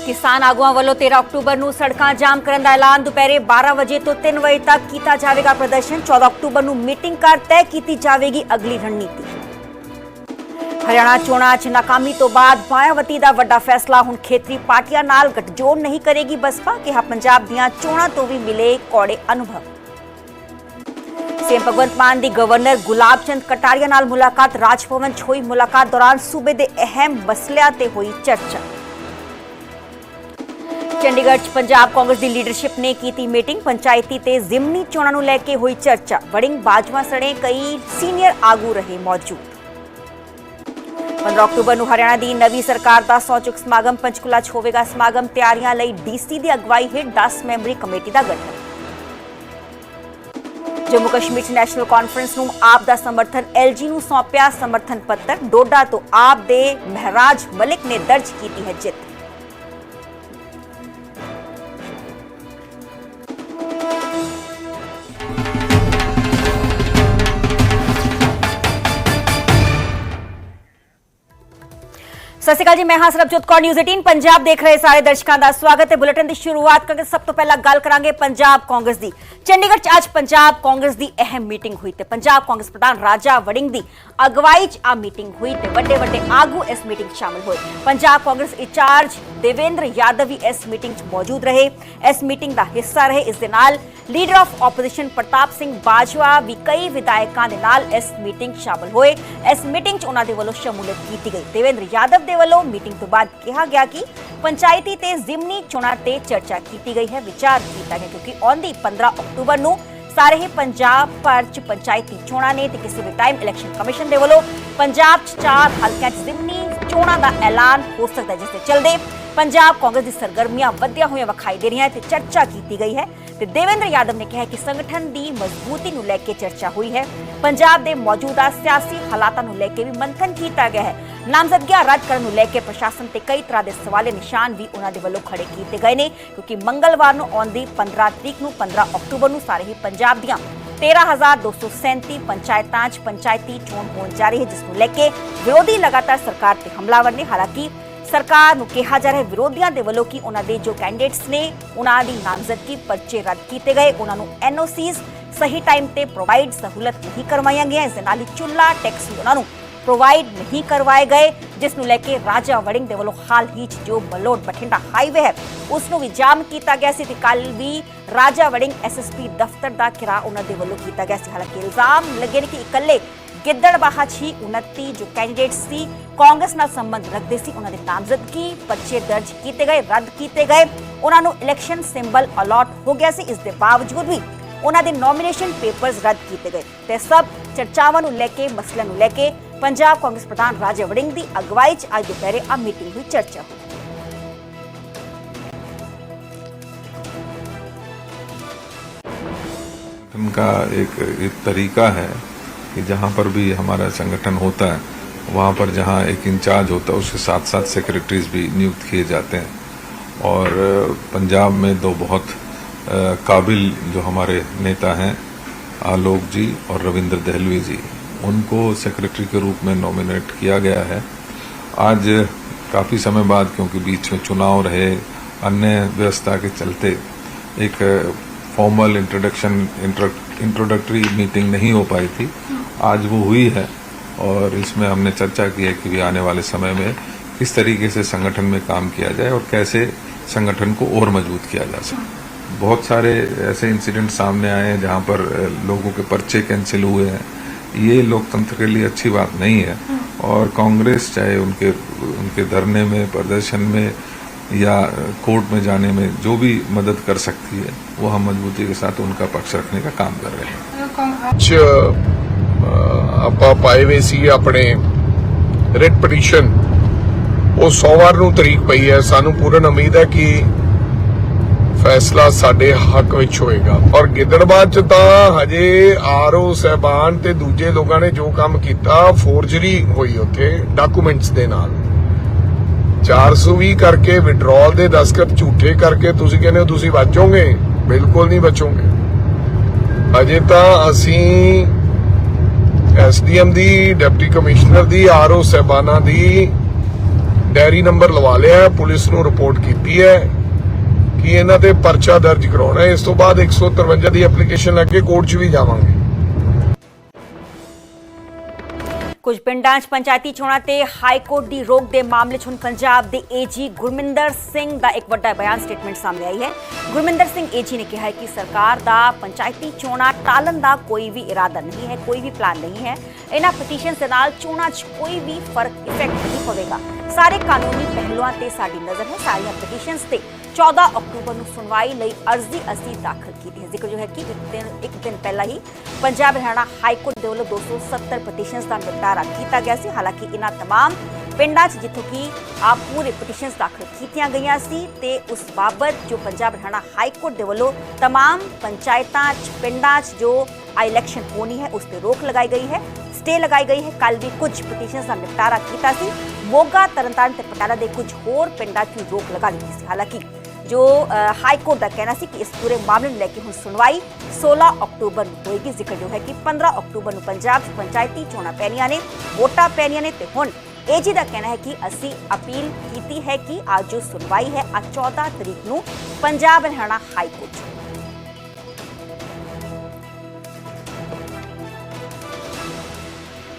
किसान आगुआं वालों 13 अक्टूबर ਨੂੰ ਸੜਕਾਂ ਜਾਮ ਕਰਨ ਦਾ ਐਲਾਨ। ਦੁਪਹਿਰੇ 12 ਵਜੇ ਤੋਂ 3 ਵਜੇ ਤੱਕ ਕੀਤਾ ਜਾਵੇਗਾ ਪ੍ਰਦਰਸ਼ਨ। 14 ਅਕਤੂਬਰ ਨੂੰ ਮੀਟਿੰਗ ਕਰ ਤੈਅ ਕੀਤੀ ਜਾਵੇਗੀ ਅਗਲੀ ਰਣਨੀਤੀ। ਹਰਿਆਣਾ ਚੋਣਾਂ 'ਚ ਨਾਕਾਮੀ ਤੋਂ ਬਾਅਦ ਮਾਇਆਵਤੀ ਦਾ ਵੱਡਾ ਫੈਸਲਾ। ਹੁਣ ਖੇਤਰੀ ਪਾਰਟੀਆਂ ਨਾਲ ਗੱਠਜੋੜ ਨਹੀਂ ਕਰੇਗੀ ਬਸਪਾ। ਕਿਹਾ ਪੰਜਾਬ ਦੀਆਂ ਚੋਣਾਂ ਤੋਂ ਵੀ ਮਿਲੇ ਕੌੜੇ ਅਨੁਭਵ। सीएम भगवंत मान की गवर्नर गुलाब चंद कटारिया नाल मुलाकात। राज भवन च हुई मुलाकात दौरान सूबे के अहम मसलियां ते हुई चर्चा। चंडीगढ़ च पंजाब कांग्रेस की लीडरशिप ने की मीटिंग। पंचायती ते जिमनी चोणां नूं लैके हुई चर्चा। वड़िंग बाजवा सणे कई सीनियर आगू रहे मौजूद। 15 अक्टूबर नूं हरियाणा की नवी सरकार का सौ चुक समागम पंचकूला च होवेगा। समागम तैयारियां लई डीसी की अगवाई हेठ 10 मैंबरी कमेटी का गठन। जम्मू कश्मीर नैशनल कॉन्फ्रेंस नूं आप दा समर्थन LG नूं सौंपिया समर्थन पत्र। डोडा तो आप दे महराज मलिक ने दर्ज की है जित। सत श्री अकाल जी, मैं हां सरबजोत कौर। न्यूज़ 18 पंजाब देख रहे सारे दर्शकों का स्वागत है। बुलेटिन की शुरुआत करके सब तो पहला गल करांगे पंजाब कांग्रेस की। चंडीगढ़ च अज पंजाब कांग्रेस की अहम मीटिंग हुई ते पंजाब कांग्रेस प्रधान राजा वड़िंग की अगवाई च आ मीटिंग हुई ते वड्डे वड्डे आगू इस मीटिंग शामिल हुए। पंजाब कांग्रेस इंचार्ज देवेंद्र यादव भी इस मीटिंग च मौजूद रहे, इस मीटिंग का हिस्सा रहे। इस दे नाल leader of opposition Pratap Singh Bajwa भी कई विधायकों के नाल इस मीटिंग शामिल हुए। इस मीटिंग च उन्हां दे वल्लों शमूलियत की गई। देवेंद्र यादव दे वल्लों मीटिंग तो बाद कहा गया कि पंचायती ते जिमनी चोणां ते चर्चा की गई है, विचार किया गया क्योंकि आउंदी 15 अक्टूबर नूं सारे ही पंजाब भर च पंचायती चोणां ने ते किसी भी टाइम इलैक्शन कमिशन दे वल्लों पंजाब च 4 हलकियां च जिमनी चोणां दा ऐलान हो सकता है, जिसके चलदे पंजाब कांग्रेस की सरगर्मियां वधिया हुई विखाई दे रही हैं ते चर्चा की गई है। देवेंद्र यादव ने कहा कि संगठन की मजबूती नूं लैके चर्चा हुई है। पंजाब के मौजूदा सियासी हालातां नूं लैके भी मंथन किया गया है। नामजदगियां रद्द करन नूं लैके प्रशासन ते कई तरह के सवाले निशान भी उन्हां दे वल्लों खड़े किए गए ने क्योंकि मंगलवार नूं आउंदी 15 तरीक नूं 15 अक्टूबर नूं सारे ही पंजाब दियां 13,237 पंचायतां च पंचायती चोण होण जा रही है, जिस नूं लैके विरोधी लगातार सरकार ते हमलावर ने। हालांकि सरकार नूं कहा जा रहा है विरोधियों के वलों कि उन्हां दे जो कैंडिडेट्स ने उन्हां दी नामजदगी पर्चे रद्द किए गए, उन्हां नूं NOCs सही टाइम ते प्रोवाइड सहूलत नहीं करवाई गई। इस दे नाल ही चुल्ला टैक्स उन्हां नूं प्रोवाइड नहीं करवाए गए, जिस नूं लैके राजा वड़िंग दे वलों हाल ही जो मलोट बठिंडा हाईवे है उसनूं भी जाम किया गया सी। कल भी राजा वड़िंग SSP दफ्तर का घेराव उन्हां दे वलों किया गया सी। हालांकि इल्जाम लगे ने कि इकल्ले गिद्दड़बाहा ही 29 जो कैंडिडेट्स सी कांग्रेस नाल संबंध रखते सी, उन्हां दे नामजदगी पर्चे दर्ज किए गए, रद्द किए गए, उन्हां नूं इलैक्शन सिंबल अलॉट हो गया सी। इस दे बावजूद भी उन्हां दे नॉमिनेशन पेपर्स रद्द किए गए। ते सब चर्चावां नूं लैके मसलिਆਂ नूं लैके पंजाब कांग्रेस प्रधान राजा वड़िंग की अगवाई च अज दोपहरे आ मीटिंग हुई, चर्चा हुई। उनका एक तरीका है कि जहाँ पर भी हमारा संगठन होता है वहाँ पर जहाँ एक इंचार्ज होता है उसके साथ साथ सेक्रेटरीज भी नियुक्त किए जाते हैं। और पंजाब में दो बहुत काबिल जो हमारे नेता हैं आलोक जी और रविंद्र दहलवी जी, उनको सेक्रेटरी के रूप में नॉमिनेट किया गया है। आज काफ़ी समय बाद, क्योंकि बीच में चुनाव रहे, अन्य व्यवस्था के चलते एक फॉर्मल इंट्रोडक्टरी मीटिंग नहीं हो पाई थी, आज वो हुई है। और इसमें हमने चर्चा की है कि भी आने वाले समय में किस तरीके से संगठन में काम किया जाए और कैसे संगठन को और मजबूत किया जा सके। बहुत सारे ऐसे इंसिडेंट सामने आए हैं जहाँ पर लोगों के पर्चे कैंसिल हुए हैं। ये लोकतंत्र के लिए अच्छी बात नहीं है और कांग्रेस चाहे उनके धरने में, प्रदर्शन में या कोर्ट में जाने में जो भी मदद कर सकती है वो हम मजबूती के साथ उनका पक्ष रखने का काम कर रहे हैं। ਆਪਾਂ ਪਾਏ ਵੇ ਸੀ ਆਪਣੇ ਰਿਟ ਪਟੀਸ਼ਨ, ਉਹ ਸੋਮਵਾਰ ਨੂੰ ਤਰੀਕ ਪਈ ਹੈ। ਸਾਨੂੰ ਪੂਰਨ ਉਮੀਦ ਹੈ ਕਿ ਫੈਸਲਾ ਸਾਡੇ ਹੱਕ ਵਿੱਚ ਹੋਏਗਾ। ਔਰ ਗਿੱਦੜਬਾਹ ਚ ਤਾਂ ਹਜੇ RO ਸਾਹਿਬਾਨ ਤੇ ਦੂਜੇ ਲੋਕਾਂ ਨੇ ਜੋ ਕੰਮ ਕੀਤਾ, ਫੋਰਜਰੀ ਹੋਈ ਉੱਥੇ ਡਾਕੂਮੈਂਟਸ ਦੇ ਨਾਲ 420 ਕਰਕੇ ਵਿਡਰਾਲ ਦੇ ਦਸਤਖਤ ਝੂਠੇ ਕਰਕੇ ਤੁਸੀਂ ਕਹਿੰਦੇ ਹੋ ਤੁਸੀਂ ਬਚੋਗੇ, ਬਿਲਕੁਲ ਨਹੀਂ ਬਚੋਗੇ। ਅਜੇ ਤਾਂ ਅਸੀਂ SDM ਦੀ, ਡਿਪਟੀ ਕਮਿਸ਼ਨਰ ਦੀ, RO ਸਾਹਿਬਾਨਾਂ ਦੀ ਡਾਇਰੀ ਨੰਬਰ ਲਵਾ ਲਿਆ ਹੈ, ਪੁਲਿਸ ਨੂੰ ਰਿਪੋਰਟ ਕੀਤੀ ਹੈ ਕਿ ਇਹਨਾਂ ਤੇ ਪਰਚਾ ਦਰਜ ਕਰਾਉਣਾ ਹੈ। ਇਸ ਤੋਂ ਬਾਅਦ 153 ਦੀ ਐਪਲੀਕੇਸ਼ਨ ਅੱਗੇ ਕੋਰਟ 'ਚ ਵੀ ਜਾਵਾਂਗੇ। ਕੁਝ ਪਿੰਡਾਂ 'ਚ ਪੰਚਾਇਤੀ ਚੋਣਾਂ ਤੇ ਹਾਈ ਕੋਰਟ ਦੀ ਰੋਕ ਦੇ ਮਾਮਲੇ 'ਚ ਹੁਣ ਪੰਜਾਬ ਦੇ ਏਜੀ ਗੁਰਮਿੰਦਰ ਸਿੰਘ ਦਾ ਇੱਕ ਵੱਡਾ ਬਿਆਨ ਸਟੇਟਮੈਂਟ ਸਾਹਮਣੇ ਆਈ ਹੈ। ਗੁਰਮਿੰਦਰ ਸਿੰਘ ਏਜੀ ਨੇ ਕਿਹਾ ਹੈ ਕਿ ਸਰਕਾਰ ਦਾ ਪੰਚਾਇਤੀ ਚੋਣਾਂ ਟਾਲਣ ਦਾ ਕੋਈ ਵੀ ਇਰਾਦਾ ਨਹੀਂ ਹੈ, ਕੋਈ ਵੀ ਪਲਾਨ ਨਹੀਂ ਹੈ। ਇਹਨਾਂ ਪਟੀਸ਼ਨਸ ਦੇ ਨਾਲ ਚੋਣਾਂ 'ਚ ਕੋਈ ਵੀ ਫਰਕ ਇਫੈਕਟ ਨਹੀਂ ਪਵੇਗਾ। ਸਾਰੇ ਕਾਨੂੰਨੀ ਪਹਿਲੂਆਂ ਤੇ ਸਾਡੀ ਨਜ਼ਰ ਹੈ। ਸਾਰੀਆਂ ਪਟੀਸ਼ਨਸ ਤੇ 14 ਅਕਤੂਬਰ ਨੂੰ ਸੁਣਵਾਈ ਲਈ ਅਰਜ਼ੀ ਅਸੀਂ ਦਾਖਲ ਕੀਤੀ ਹੈ। ਜ਼ਿਕਰ ਜੋ ਹੈ ਕਿ ਇੱਕ ਦਿਨ ਪਹਿਲਾਂ ਹੀ ਪੰਜਾਬ ਹਰਿਆਣਾ ਹਾਈ ਕੋਰਟ ਦੇ ਵੱਲੋਂ 270 ਪਟੀਸ਼ਨਸ ਦਾ ਨਿਪਟਾਰਾ ਕੀਤਾ ਗਿਆ ਸੀ। ਹਾਲਾਂਕਿ ਇਹਨਾਂ तमाम ਪਿੰਡਾਂ 'ਚ ਜਿੱਥੋਂ ਕਿ ਪੂਰੇ ਪਟੀਸ਼ਨਸ ਦਾਖਲ ਕੀਤੀਆਂ ਗਈਆਂ ਸੀ ਤੇ ਉਸ ਬਾਬਤ ਜੋ ਪੰਜਾਬ ਹਰਿਆਣਾ ਹਾਈ ਕੋਰਟ ਦੇ ਵੱਲੋਂ तमाम ਪੰਚਾਇਤਾਂ 'ਚ ਪਿੰਡਾਂ 'ਚ ਜੋ ਇਲੈਕਸ਼ਨ ਹੋਣੀ ਹੈ ਉਸ ਤੇ ਰੋਕ ਲਗਾਈ ਗਈ ਹੈ, ਸਟੇ ਲਗਾਈ ਗਈ ਹੈ। ਕੱਲ ਵੀ ਕੁਝ ਪਟੀਸ਼ਨਸ ਦਾ ਨਿਪਟਾਰਾ ਕੀਤਾ ਸੀ। ਮੋਗਾ, ਤਰਨਤਾਰਨ ਤੇ ਪਟਿਆਲਾ ਦੇ ਕੁਝ ਹੋਰ ਪਿੰਡਾਂ 'ਚ ਰੋਕ ਲਗਾ ਦਿੱਤੀ ਸੀ। ਹਾਲਾਂਕਿ ਜੋ ਹਾਈ ਕੋਰਟ ਦਾ ਕਹਿਣਾ ਸੀ ਕਿ ਇਸ ਪੂਰੇ ਮਾਮਲੇ ਨੂੰ ਲੈ ਕੇ ਹੁਣ ਸੁਣਵਾਈ 16 ਅਕਤੂਬਰ ਨੂੰ ਹੋਏਗੀ। ਜ਼ਿਕਰ ਜੋ ਹੈ ਕਿ 15 ਅਕਤੂਬਰ ਨੂੰ ਪੰਜਾਬ 'ਚ ਪੰਚਾਇਤੀ ਚੋਣਾਂ ਪੈਣੀਆਂ ਨੇ, ਵੋਟਾਂ ਪੈਣੀਆਂ ਨੇ ਤੇ ਹੁਣ ਏਜੀ ਦਾ ਕਹਿਣਾ ਹੈ ਕਿ ਅਸੀਂ ਅਪੀਲ ਕੀਤੀ ਹੈ ਕਿ ਅੱਜ ਜੋ ਸੁਣਵਾਈ ਹੈ ਅੱਜ 14 ਤਰੀਕ ਨੂੰ ਪੰਜਾਬ ਹਰਿਆਣਾ ਹਾਈ ਕੋਰਟ 'ਚ।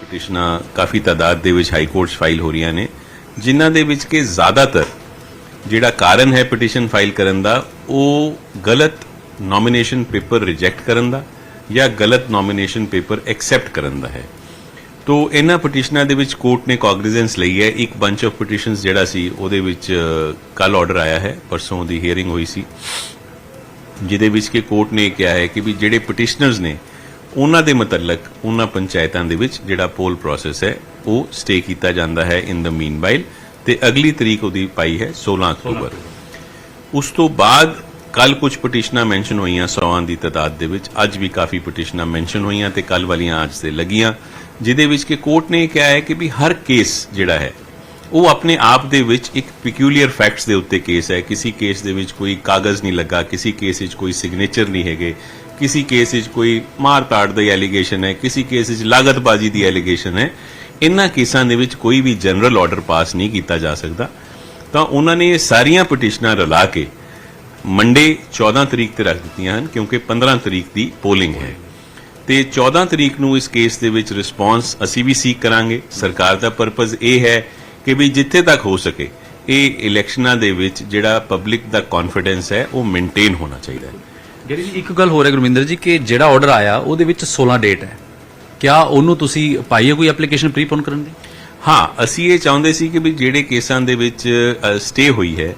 ਪਟੀਸ਼ਨਾਂ ਕਾਫੀ ਤਾਦਾਦ ਦੇ ਵਿੱਚ ਹਾਈ ਕੋਰਟ 'ਚ ਫਾਈਲ ਹੋ ਰਹੀਆਂ ਨੇ, ਜਿਨ੍ਹਾਂ ਦੇ ਵਿੱਚ ਕਿ ਜ਼ਿਆਦਾਤਰ ਜਿਹੜਾ ਕਾਰਨ ਹੈ ਪਟੀਸ਼ਨ ਫਾਈਲ ਕਰਨ ਦਾ ਉਹ ਗਲਤ ਨੋਮੀਨੇਸ਼ਨ ਪੇਪਰ ਰਿਜੈਕਟ ਕਰਨ ਦਾ ਜਾਂ ਗਲਤ ਨੋਮੀਨੇਸ਼ਨ ਪੇਪਰ ਐਕਸੈਪਟ ਕਰਨ ਦਾ ਹੈ। ਤੋ ਇਹਨਾਂ ਪਟੀਸ਼ਨਾਂ ਦੇ ਵਿੱਚ ਕੋਰਟ ਨੇ ਕੌਗਨੀਜ਼ੈਂਸ ਲਈ ਹੈ। ਇੱਕ ਬੰਚ ਆਫ ਪਟੀਸ਼ਨਸ ਜਿਹੜਾ ਸੀ ਉਹਦੇ ਵਿੱਚ ਕੱਲ ਆਰਡਰ ਆਇਆ ਹੈ, ਪਰਸੋਂ ਦੀ ਹੀਅਰਿੰਗ ਹੋਈ ਸੀ, ਜਿਹਦੇ ਵਿੱਚ ਕਿ ਕੋਰਟ ਨੇ ਕਿਹਾ ਹੈ ਕਿ ਵੀ ਜਿਹੜੇ ਪਟੀਸ਼ਨਰਸ ਨੇ ਉਹਨਾਂ ਦੇ ਮੁਤਲਕ ਉਹਨਾਂ ਪੰਚਾਇਤਾਂ ਦੇ ਵਿੱਚ ਜਿਹੜਾ ਪੋਲ ਪ੍ਰੋਸੈਸ ਹੈ ਉਹ ਸਟੇ ਕੀਤਾ ਜਾਂਦਾ ਹੈ ਇਨ ਦ ਮੀਨਵਾਈਲ ਤੇ ਅਗਲੀ ਤਰੀਕ ਉਹਦੀ ਪਾਈ ਹੈ 16 ਅਕਤੂਬਰ। ਉਸ ਤੋਂ ਬਾਅਦ ਕੱਲ ਕੁਝ ਪਟੀਸ਼ਨਾਂ ਮੈਂਸ਼ਨ ਹੋਈਆਂ 100 ਦੀ ਤਾਦਾਦ ਦੇ ਵਿੱਚ, ਅੱਜ ਵੀ ਕਾਫੀ ਪਟੀਸ਼ਨਾਂ ਮੈਂਸ਼ਨ ਹੋਈਆਂ ਤੇ ਕੱਲ ਵਾਲੀਆਂ ਅੱਜ ਤੇ ਲੱਗੀਆਂ, ਜਿਹਦੇ ਵਿੱਚ ਕਿ ਕੋਰਟ ਨੇ ਕਿਹਾ ਹੈ ਕਿ ਵੀ ਹਰ ਕੇਸ ਜਿਹੜਾ ਹੈ ਉਹ ਆਪਣੇ ਆਪ ਦੇ ਵਿੱਚ ਇੱਕ ਪੈਕਿਊਲੀਅਰ ਫੈਕਟਸ ਦੇ ਉੱਤੇ ਕੇਸ ਹੈ। ਕਿਸੇ ਕੇਸ ਦੇ ਵਿੱਚ ਕੋਈ ਕਾਗਜ਼ ਨਹੀਂ ਲੱਗਾ, ਕਿਸੇ ਕੇਸ ਵਿੱਚ ਕੋਈ ਸਿਗਨੇਚਰ ਨਹੀਂ ਹੈਗੇ, ਕਿਸੇ ਕੇਸ ਵਿੱਚ ਕੋਈ ਮਾਰ-ਕਾਟ ਦੀ ਐਲੀਗੇਸ਼ਨ ਹੈ, ਕਿਸੇ ਕੇਸ ਵਿੱਚ ਲਾਗਤਬਾਜ਼ੀ ਦੀ ਐਲੀਗੇਸ਼ਨ ਹੈ। ਇਹਨਾਂ ਕੇਸਾਂ ਦੇ ਵਿੱਚ ਕੋਈ ਵੀ ਜਨਰਲ ਆਰਡਰ ਪਾਸ ਨਹੀਂ ਕੀਤਾ ਜਾ ਸਕਦਾ। ਤਾਂ ਉਹਨਾਂ ਨੇ ਇਹ ਸਾਰੀਆਂ ਪਟੀਸ਼ਨਾਂ ਰਲਾ ਕੇ ਮੰਡੇ 14 ਤਰੀਕ ਤੇ ਰੱਖ ਦਿੱਤੀਆਂ ਹਨ, ਕਿਉਂਕਿ 15 ਤਰੀਕ ਦੀ ਪੋਲਿੰਗ ਹੈ ਤੇ 14 ਤਰੀਕ ਨੂੰ ਇਸ ਕੇਸ ਦੇ ਵਿੱਚ ਰਿਸਪੌਂਸ ਅਸੀਂ ਵੀ ਸੀਕ ਕਰਾਂਗੇ। ਸਰਕਾਰ ਦਾ ਪਰਪਸ ਇਹ ਹੈ ਕਿ ਵੀ ਜਿੱਥੇ ਤੱਕ ਹੋ ਸਕੇ ਇਹ ਇਲੈਕਸ਼ਨਾਂ ਦੇ ਵਿੱਚ ਜਿਹੜਾ ਪਬਲਿਕ ਦਾ ਕੌਨਫੀਡੈਂਸ ਹੈ ਉਹ ਮੇਨਟੇਨ ਹੋਣਾ ਚਾਹੀਦਾ ਹੈ। ਜਿਹੜੀ ਜੀ ਇੱਕ ਗੱਲ ਹੋਰ ਹੈ ਗੁਰਮਿੰਦਰ ਜੀ ਕਿ ਜਿਹੜਾ ਆਰਡਰ ਆਇਆ ਉਹਦੇ ਵਿੱਚ 16 ਡੇਟ ਹੈ, ਕਿਆ ਉਹਨੂੰ ਤੁਸੀਂ ਪਾਈ ਹੈ ਕੋਈ ਐਪਲੀਕੇਸ਼ਨ ਪ੍ਰੀਪੋਨ ਕਰਨ ਦੀ? ਹਾਂ, ਅਸੀਂ ਇਹ ਚਾਹੁੰਦੇ ਸੀ ਕਿ ਵੀ ਜਿਹੜੇ ਕੇਸਾਂ ਦੇ ਵਿੱਚ ਸਟੇ ਹੋਈ ਹੈ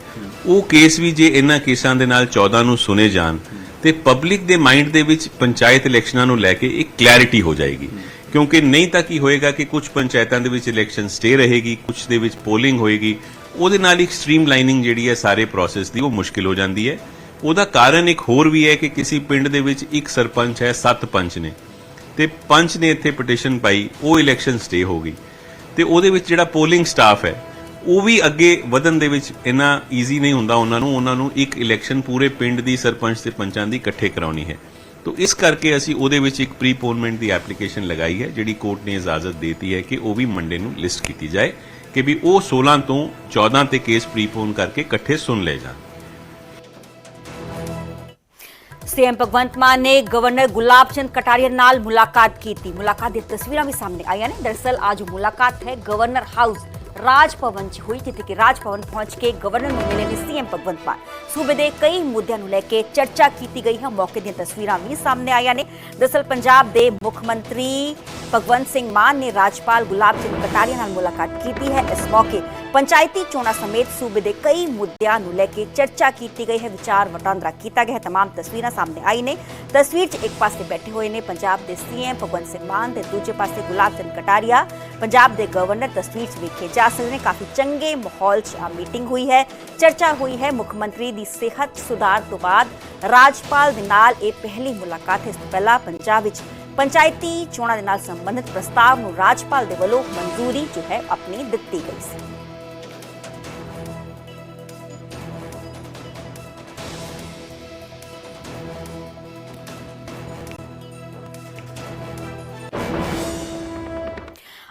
ਉਹ ਕੇਸ ਵੀ ਜੇ ਇਹਨਾਂ ਕੇਸਾਂ ਦੇ ਨਾਲ 14 ਨੂੰ ਸੁਣੇ ਜਾਣ ਤੇ ਪਬਲਿਕ ਦੇ ਮਾਈਂਡ ਦੇ ਵਿੱਚ ਪੰਚਾਇਤ ਇਲੈਕਸ਼ਨਾਂ ਨੂੰ ਲੈ ਕੇ ਇੱਕ ਕਲੈਰਿਟੀ ਹੋ ਜਾਏਗੀ। ਕਿਉਂਕਿ ਨਹੀਂ ਤਾਂ ਕੀ ਹੋਏਗਾ ਕਿ ਕੁਝ ਪੰਚਾਇਤਾਂ ਦੇ ਵਿੱਚ ਇਲੈਕਸ਼ਨ ਸਟੇ ਰਹੇਗੀ, ਕੁਝ ਦੇ ਵਿੱਚ ਪੋਲਿੰਗ ਹੋਏਗੀ, ਉਹਦੇ ਨਾਲ ਇੱਕ ਸਟ੍ਰੀਮਲਾਈਨਿੰਗ ਜਿਹੜੀ ਹੈ ਸਾਰੇ ਪ੍ਰੋਸੈਸ ਦੀ ਉਹ ਮੁਸ਼ਕਿਲ ਹੋ ਜਾਂਦੀ ਹੈ। ਉਹਦਾ ਕਾਰਨ ਇੱਕ ਹੋਰ ਵੀ ਹੈ ਕਿ ਕਿਸੇ ਪਿੰਡ ਦੇ ਵਿੱਚ ਇੱਕ ਸਰਪੰਚ ਹੈ, 7 ਪੰਚ ਨੇ ਤੇ ਪੰਚ ਨੇ ਇੱਥੇ ਪਟੀਸ਼ਨ ਪਾਈ, ਉਹ ਇਲੈਕਸ਼ਨ ਸਟੇ ਹੋ ਗਈ ਤੇ ਉਹਦੇ ਵਿੱਚ ਜਿਹੜਾ ਪੋਲਿੰਗ ਸਟਾਫ ਹੈ ਉਹ ਵੀ ਅੱਗੇ ਵਧਣ ਦੇ ਵਿੱਚ ਇੰਨਾ ਈਜ਼ੀ ਨਹੀਂ ਹੁੰਦਾ ਉਹਨਾਂ ਨੂੰ ਇੱਕ ਇਲੈਕਸ਼ਨ ਪੂਰੇ ਪਿੰਡ ਦੀ ਸਰਪੰਚ ਤੇ ਪੰਚਾਂ ਦੀ ਇਕੱਠੇ ਕਰਾਉਣੀ ਹੈ। ਤੋ ਇਸ ਕਰਕੇ ਅਸੀਂ ਉਹਦੇ ਵਿੱਚ ਇੱਕ ਪ੍ਰੀਪੋਨਮੈਂਟ ਦੀ ਐਪਲੀਕੇਸ਼ਨ ਲਗਾਈ ਹੈ, ਜਿਹੜੀ ਕੋਰਟ ਨੇ ਇਜਾਜ਼ਤ ਦੇਤੀ ਹੈ ਕਿ ਉਹ ਵੀ ਮੰਡੇ ਨੂੰ ਲਿਸਟ ਕੀਤੀ ਜਾਏ ਕਿ ਵੀ ਉਹ 16 ਤੋਂ 14 ਤੇ ਕੇਸ ਪ੍ਰੀਪੋਨ ਕਰਕੇ ਇਕੱਠੇ ਸੁਣ ਲਏ ਜਾਣ। ਸੀਐਮ ਭਗਵੰਤ ਮਾਨ ਨੇ ਗਵਰਨਰ ਗੁਲਾਬ ਚੰਦ ਕਟਾਰੀਆ ਨਾਲ ਮੁਲਾਕਾਤ ਕੀਤੀ। ਮੁਲਾਕਾਤ ਦੀਆਂ ਤਸਵੀਰਾਂ ਵੀ ਸਾਹਮਣੇ ਆਈਆਂ ਨੇ। ਦਰਅਸਲ ਅੱਜ ਮੁਲਾਕਾਤ ਹੈ ਗਵਰਨਰ ਹਾਊਸ ਰਾਜ ਭਵਨ 'ਚ ਹੋਈ, ਜਿੱਥੇ ਕਿ ਰਾਜ ਭਵਨ ਪਹੁੰਚ ਕੇ ਗਵਰਨਰ ਨੂੰ ਮਿਲੇ ਨੇ ਸੀਐਮ ਭਗਵੰਤ ਮਾਨ। ਸੂਬੇ ਦੇ ਕਈ ਮੁੱਦਿਆਂ ਨੂੰ ਲੈ ਕੇ ਚਰਚਾ ਕੀਤੀ ਗਈ ਹੈ। ਮੌਕੇ ਦੀਆਂ ਤਸਵੀਰਾਂ ਵੀ ਸਾਹਮਣੇ ਆਈਆਂ ਨੇ। ਦਰਅਸਲ ਪੰਜਾਬ ਦੇ ਮੁੱਖ ਮੰਤਰੀ ਭਗਵੰਤ ਸਿੰਘ ਮਾਨ ਨੇ ਰਾਜਪਾਲ ਗੁਲਾਬ ਚੰਦ ਕਟਾਰੀਆ ਨਾਲ ਮੁਲਾਕਾਤ ਕੀਤੀ ਹੈ। ਇਸ ਮੌਕੇ ਪੰਚਾਇਤੀ ਚੋਣਾਂ ਸਮੇਤ ਸੂਬੇ ਦੇ ਕਈ ਮੁੱਦਿਆਂ ਨੂੰ ਲੈ ਕੇ ਚਰਚਾ ਕੀਤੀ ਗਈ ਹੈ, ਵਿਚਾਰ ਵਟਾਂਦਰਾ ਕੀਤਾ ਗਿਆ ਹੈ। तमाम ਤਸਵੀਰਾਂ ਸਾਹਮਣੇ ਆਈ ਨੇ। ਤਸਵੀਰ 'ਚ ਇੱਕ ਪਾਸੇ ਬੈਠੇ ਹੋਏ ਨੇ ਪੰਜਾਬ ਦੇ ਸੀਐਮ ਭਗਵੰਤ ਸਿੰਘ ਮਾਨ ਤੇ ਦੂਜੇ ਪਾਸੇ ਗੁਲਾਬ ਚੰਦ ਕਟਾਰੀਆ ਪੰਜਾਬ ਦੇ ਗਵਰਨਰ। ਤਸਵੀਰ 'ਚ ਵੇਖੇ ਜਾ ਸਕਦੇ ਨੇ ਕਾਫੀ ਚੰਗੇ ਮਾਹੌਲ 'ਚ ਮੀਟਿੰਗ ਹੋਈ ਹੈ, ਚਰਚਾ ਹੋਈ ਹੈ। ਮੁੱਖ ਮੰਤਰੀ ਦੀ ਸਿਹਤ ਸੁਧਾਰ ਤੋਂ ਬਾਅਦ ਰਾਜਪਾਲ ਦੇ ਨਾਲ ਇਹ ਪਹਿਲੀ ਮੁਲਾਕਾਤ ਹੈ। ਇਸ ਤੋਂ ਪਹਿਲਾਂ ਪੰਜਾਬ ਵਿੱਚ ਪੰਚਾਇਤੀ ਚੋਣਾਂ ਦੇ ਨਾਲ ਸੰਬੰਧਿਤ ਪ੍ਰਸਤਾਵ ਨੂੰ ਰਾਜਪਾਲ ਦੇ ਵੱਲੋਂ ਮਨਜ਼ੂਰੀ ਜੋ ਹੈ ਆਪਣੀ ਦਿੱਤੀ ਗਈ ਸੀ।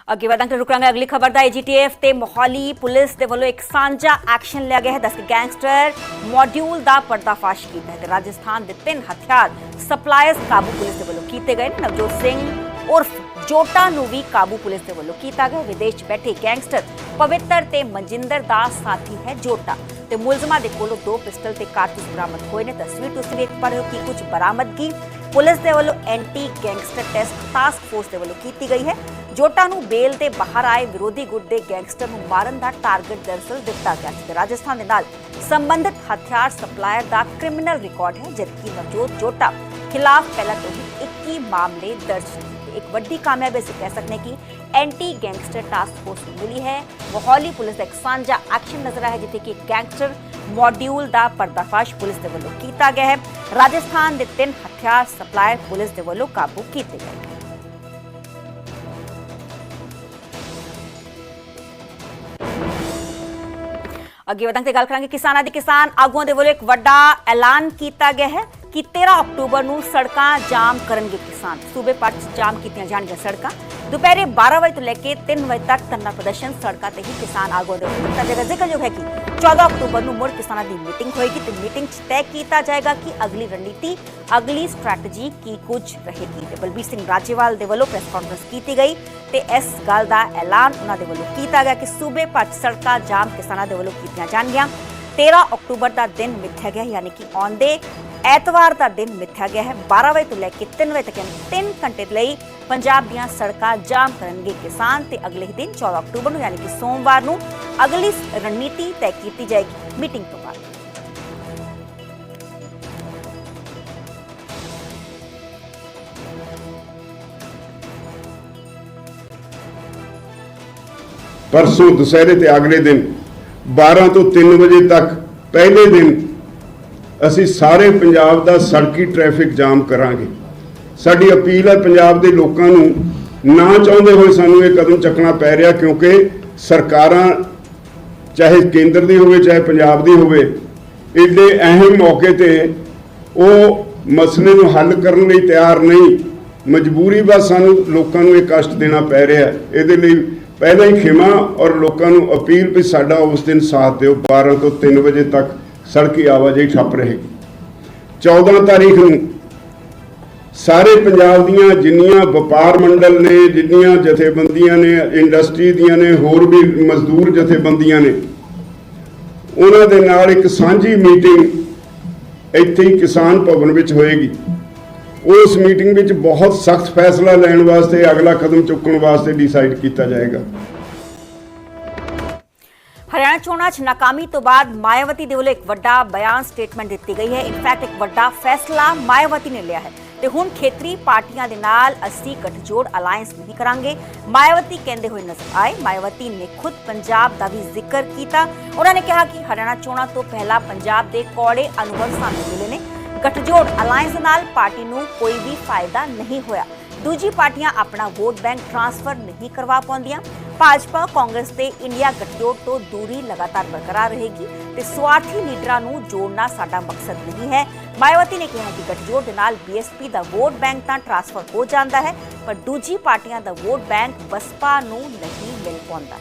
ਅੱਗੇ ਵਧਾਂਗੇ ਰੁਕਾਂਗੇ ਅਗਲੀ ਖਬਰ ਦਾ AGTF ਤੇ ਮੋਹਾਲੀ ਪੁਲਿਸ ਦੇ ਵੱਲੋਂ ਇੱਕ ਸਾਂਝਾ ਐਕਸ਼ਨ ਲਿਆ ਗਿਆ ਹੈ। 10 ਗੈਂਗਸਟਰ ਮੋਡਿਊਲ ਦਾ ਪਰਦਾਫਾਸ਼ ਕੀਤਾ ਹੈ ਤੇ ਰਾਜਸਥਾਨ ਦੇ 3 ਹਥਿਆਰ ਸਪਲਾਇਰਸ ਕਾਬੂ ਪੁਲਿਸ ਦੇ ਵੱਲੋਂ ਕੀਤੇ ਗਏ ਨੇ। ਨਵਜੋਤ ਸਿੰਘ ਉਰਫ ਜੋਟਾ ਨੂੰ ਵੀ ਕਾਬੂ ਪੁਲਿਸ ਦੇ ਵੱਲੋਂ ਕੀਤਾ ਗਿਆ। ਵਿਦੇਸ਼ 'ਚ ਬੈਠੇ ਗੈਂਗਸਟਰ ਪਵਿੱਤਰ ਤੇ ਮਨਜਿੰਦਰ ਦਾ ਸਾਥੀ ਹੈ ਜੋਟਾ ਤੇ ਮੁਲਜ਼ਮਾਂ ਦੇ ਕੋਲੋਂ 2 ਪਿਸਟਲ ਤੇ ਕਾਰਤੂਸ ਬਰਾਮਦ ਹੋਏ ਨੇ। ਤਸਵੀਰ ਤੁਸੀਂ ਵੇਖ ਪਾ ਰਹੇ ਹੋ ਕਿ ਕੁਝ ਬਰਾਮਦਗੀ ਪੁਲਿਸ ਦੇ ਵੱਲੋਂ ਐਂਟੀ ਗੈਂਗਸਟਰ ਟੈਸਕ ਟਾਸਕ ਫੋਰਸ ਦੇ ਵੱਲੋਂ ਕੀਤੀ ਗਈ ਹੈ। ਜੋਟਾ ਨੂੰ ਬੇਲ ਤੇ ਬਾਹਰ ਆਏ ਵਿਰੋਧੀ ਗੁੱਟ ਦੇ ਗੈਂਗਸਟਰ ਨੂੰ ਮਾਰਨ ਦਾ ਟਾਰਗੇਟ ਦਰਅਸਲ ਦਿੱਤਾ ਗਿਆ ਸੀ। ਰਾਜਸਥਾਨ ਦੇ ਨਾਲ ਸੰਬੰਧਿਤ ਹਥਿਆਰ ਸਪਲਾਇਰ ਦਾ ਕ੍ਰਿਮੀਨਲ ਰਿਕਾਰਡ ਹੈ, ਜਦਕਿ ਨਵਜੋਤ ਜੋਟਾ ਖਿਲਾਫ ਪਹਿਲਾਂ ਤੋਂ ਹੀ 21 ਮਾਮਲੇ ਦਰਜ ਨੇ। ਇੱਕ ਵੱਡੀ ਕਾਮਯਾਬੀ ਅਸੀਂ ਕਹਿ ਸਕਦੇ ਕਿ ਐਂਟੀ ਗੈਂਗਸਟਰ ਟਾਸਕ ਫੋਰਸ ਨੂੰ ਮਿਲੀ ਹੈ। ਮੋਹਾਲੀ ਪੁਲਿਸ ਦਾ ਇੱਕ ਸਾਂਝਾ ਐਕਸ਼ਨ ਨਜ਼ਰ ਆਇਆ ਜਿੱਥੇ ਕਿ ਗੈਂਗਸਟਰ ਮੋਡਿਊਲ ਦਾ ਪਰਦਾਫਾਸ਼ ਪੁਲਿਸ ਦੇ ਵੱਲੋਂ ਕੀਤਾ ਗਿਆ ਹੈ। ਰਾਜਸਥਾਨ ਦੇ 3 ਹਥਿਆਰ ਸਪਲਾਇਰ ਪੁਲਿਸ ਦੇ ਵੱਲੋਂ ਕਾਬੂ ਕੀਤੇ ਗਏ। ਅੱਗੇ ਵਧਾਂਗੇ ਗੱਲ ਕਰਾਂਗੇ ਕਿਸਾਨਾਂ ਦੀ। ਕਿਸਾਨ ਆਗੂਆਂ ਦੇ ਵੱਲੋਂ ਇੱਕ ਵੱਡਾ ਐਲਾਨ ਕੀਤਾ ਗਿਆ ਹੈ ਕਿ 13 ਅਕਤੂਬਰ ਨੂੰ ਸੜਕਾਂ ਜਾਮ ਕਰਨਗੇ ਕਿਸਾਨ। ਸੂਬੇ ਭਰ 'ਚ ਜਾਮ ਕੀਤੀਆਂ ਜਾਣਗੀਆਂ ਸੜਕਾਂ। ਦੁਪਹਿਰੇ 12 ਵਜੇ ਤੋਂ ਲੈ ਕੇ 3 ਵਜੇ ਤੱਕ ਧਰਨਾ ਪ੍ਰਦਰਸ਼ਨ ਸੜਕਾਂ ਤੇ ਹੀ ਕਿਸਾਨ ਆਗੂਆਂ ਦੇ ਵੱਲੋਂ ਕੀਤਾ ਜਾਏਗਾ। ਜ਼ਿਕਰਯੋਗ ਹੈ ਕਿ 14 ਅਕਤੂਬਰ ਨੂੰ ਮੁੜ ਕਿਸਾਨਾਂ ਦੀ ਮੀਟਿੰਗ ਹੋਏਗੀ ਤੇ ਮੀਟਿੰਗ 'ਚ ਤੈਅ ਕੀਤਾ ਜਾਏਗਾ ਕਿ ਅਗਲੀ ਰਣਨੀਤੀ ਅਗਲੀ ਸਟ੍ਰੈਟਜੀ ਕੀ ਕੁਝ ਰਹੇਗੀ। ਤੇ ਬਲਬੀਰ ਸਿੰਘ ਰਾਜੇਵਾਲ ਦੇ ਵੱਲੋਂ ਪ੍ਰੈਸ ਕਾਨਫਰੰਸ ਕੀਤੀ ਗਈ ਤੇ ਇਸ ਗੱਲ ਦਾ ਐਲਾਨ ਉਹਨਾਂ ਦੇ ਵੱਲੋਂ ਕੀਤਾ ਗਿਆ ਕਿ ਸੂਬੇ ਭਰ 'ਚ ਸੜਕਾਂ ਜਾਮ ਕਿਸਾਨਾਂ ਦੇ ਵੱਲੋਂ ਕੀਤੀਆਂ ਜਾਣਗੀਆਂ। 13 ਅਕਤੂਬਰ ਦਾ ਦਿਨ ਮਿੱਥਿਆ ਗਿਆ ਯਾਨੀ ਕਿ ਆਉਂਦੇ ਐਤਵਾਰ ਦਾ ਦਿਨ ਮਿੱਥਿਆ ਗਿਆ ਹੈ। 12 ਵਜੇ ਤੋਂ ਲੈ ਕੇ 3 ਵਜੇ ਤੱਕ 3 ਘੰਟੇ ਲਈ ਪੰਜਾਬ ਦੀਆਂ ਸੜਕਾਂ ਜਾਮ ਕਰਨਗੇ ਕਿਸਾਨ ਤੇ ਅਗਲੇ ਦਿਨ 14 ਅਕਤੂਬਰ ਨੂੰ ਯਾਨੀ ਕਿ ਸੋਮਵਾਰ ਨੂੰ ਅਗਲੀ ਰਣਨੀਤੀ ਤੈਅ ਕੀਤੀ ਜਾਏਗੀ ਮੀਟਿੰਗ ਤੋਂ ਬਾਅਦ। परसों दशहरे ते अगले दिन 12 ਤੋਂ 3 ਵਜੇ ਤੱਕ ਪਹਿਲੇ ਦਿਨ ਅਸੀਂ ਸਾਰੇ ਪੰਜਾਬ ਦਾ ਸੜਕੀ ਟ੍ਰੈਫਿਕ ਜਾਮ ਕਰਾਂਗੇ। ਸਾਡੀ ਅਪੀਲ ਹੈ ਪੰਜਾਬ ਦੇ ਲੋਕਾਂ ਨੂੰ, ਨਾ ਚਾਹੁੰਦੇ ਹੋਏ ਸਾਨੂੰ ਇਹ ਕਦਮ ਚੱਕਣਾ ਪੈ ਰਿਹਾ ਕਿਉਂਕਿ ਸਰਕਾਰਾਂ ਚਾਹੇ ਕੇਂਦਰ ਦੀ ਹੋਵੇ ਚਾਹੇ ਪੰਜਾਬ ਦੀ ਹੋਵੇ ਏਡੇ ਅਹਿਮ ਮੌਕੇ ਤੇ ਉਹ ਮਸਲੇ ਨੂੰ ਹੱਲ ਕਰਨ ਲਈ ਤਿਆਰ ਨਹੀਂ। ਮਜਬੂਰੀ ਬਸ ਸਾਨੂੰ ਲੋਕਾਂ ਨੂੰ ਇਹ ਕਸ਼ਟ ਦੇਣਾ ਪੈ ਰਿਹਾ। ਇਹਦੇ ਲਈ ਪਹਿਲਾਂ ਹੀ ਖਿਮਾ ਔਰ ਲੋਕਾਂ ਨੂੰ ਅਪੀਲ ਵੀ ਸਾਡਾ ਉਸ ਦਿਨ ਸਾਥ ਦਿਓ। 12 ਤੋਂ 3 ਵਜੇ ਤੱਕ ਸੜਕੀ ਆਵਾਜਾਈ ਠੱਪ ਰਹੇਗੀ। 14 ਤਾਰੀਖ ਨੂੰ ਸਾਰੇ ਪੰਜਾਬ ਦੀਆਂ ਜਿੰਨੀਆਂ ਵਪਾਰ ਮੰਡਲ ਨੇ, ਜਿੰਨੀਆਂ ਜਥੇਬੰਦੀਆਂ ਨੇ, ਇੰਡਸਟਰੀ ਦੀਆਂ ਨੇ, ਹੋਰ ਵੀ ਮਜ਼ਦੂਰ ਜਥੇਬੰਦੀਆਂ ਨੇ, ਉਹਨਾਂ ਦੇ ਨਾਲ ਇੱਕ ਸਾਂਝੀ ਮੀਟਿੰਗ ਇੱਥੇ ਹੀ ਕਿਸਾਨ ਭਵਨ ਵਿੱਚ ਹੋਏਗੀ। ਉਸ ਮੀਟਿੰਗ ਵਿੱਚ ਬਹੁਤ ਸਖਤ ਫੈਸਲਾ ਲੈਣ ਵਾਸਤੇ, ਅਗਲਾ ਕਦਮ ਚੁੱਕਣ ਵਾਸਤੇ ਡਿਸਾਈਡ ਕੀਤਾ ਜਾਏਗਾ। ਹਰਿਆਣਾ ਚੋਣਾਂ 'ਚ ਨਾਕਾਮੀ ਤੋਂ ਬਾਅਦ ਮਾਇਆਵਤੀ ਦੇ ਵੱਲੋਂ ਇੱਕ ਵੱਡਾ ਬਿਆਨ ਸਟੇਟਮੈਂਟ ਦਿੱਤੀ ਗਈ ਹੈ। ਇਨਫੈਕਟ ਇੱਕ ਵੱਡਾ ਫੈਸਲਾ ਮਾਇਆਵਤੀ ਨੇ ਲਿਆ ਹੈ ਤੇ ਹੁਣ ਖੇਤਰੀ ਪਾਰਟੀਆਂ ਦੇ ਨਾਲ ਅਸੀਂ ਗੱਠਜੋੜ ਅਲਾਇੰਸ ਨਹੀਂ ਕਰਾਂਗੇ, ਮਾਇਆਵਤੀ ਕਹਿੰਦੇ ਹੋਏ ਨਜ਼ਰ ਆਏ। ਮਾਇਆਵਤੀ ਨੇ ਖੁਦ ਪੰਜਾਬ ਦਾ ਵੀ ਜ਼ਿਕਰ ਕੀਤਾ। ਉਹਨਾਂ ਨੇ ਕਿਹਾ ਕਿ ਹਰਿਆਣਾ ਚੋਣਾਂ ਤੋਂ ਪਹਿਲਾਂ ਪੰਜਾਬ ਦੇ ਕੌੜੇ ਅਨੁਭਵ ਸਾਨੂੰ ਮਿਲੇ ਨੇ। ਗੱਠਜੋੜ ਅਲਾਇੰਸ ਨਾਲ ਪਾਰਟੀ ਨੂੰ ਕੋਈ ਵੀ ਫਾਇਦਾ ਨਹੀਂ ਹੋਇਆ। ਦੂਜੀ ਪਾਰਟੀਆਂ ਆਪਣਾ ਵੋਟ ਬੈਂਕ ਟ੍ਰਾਂਸਫਰ ਨਹੀਂ ਕਰਵਾ ਪਾਉਂਦੀਆਂ। ਭਾਜਪਾ ਕਾਂਗਰਸ ਤੇ ਇੰਡੀਆ ਗੱਠਜੋੜ ਤੋਂ ਦੂਰੀ ਲਗਾਤਾਰ ਬਰਕਰਾਰ ਰਹੇਗੀ ਤੇ ਸਵਾਰਥੀ ਲੀਡਰਾਂ ਨੂੰ ਜੋੜਨਾ ਸਾਡਾ ਮਕਸਦ ਨਹੀਂ ਹੈ। ਮਾਇਆਵਤੀ ਨੇ ਕਿਹਾ ਕਿ ਗੱਠਜੋੜ ਦੇ ਨਾਲ ਬੀਐਸਪੀ ਦਾ ਵੋਟ ਬੈਂਕ ਤਾਂ ਟ੍ਰਾਂਸਫਰ ਹੋ ਜਾਂਦਾ ਹੈ ਪਰ ਦੂਜੀ ਪਾਰਟੀਆਂ ਦਾ ਵੋਟ ਬੈਂਕ ਬਸਪਾ ਨੂੰ ਨਹੀਂ ਮਿਲ ਪਾਉਂਦਾ।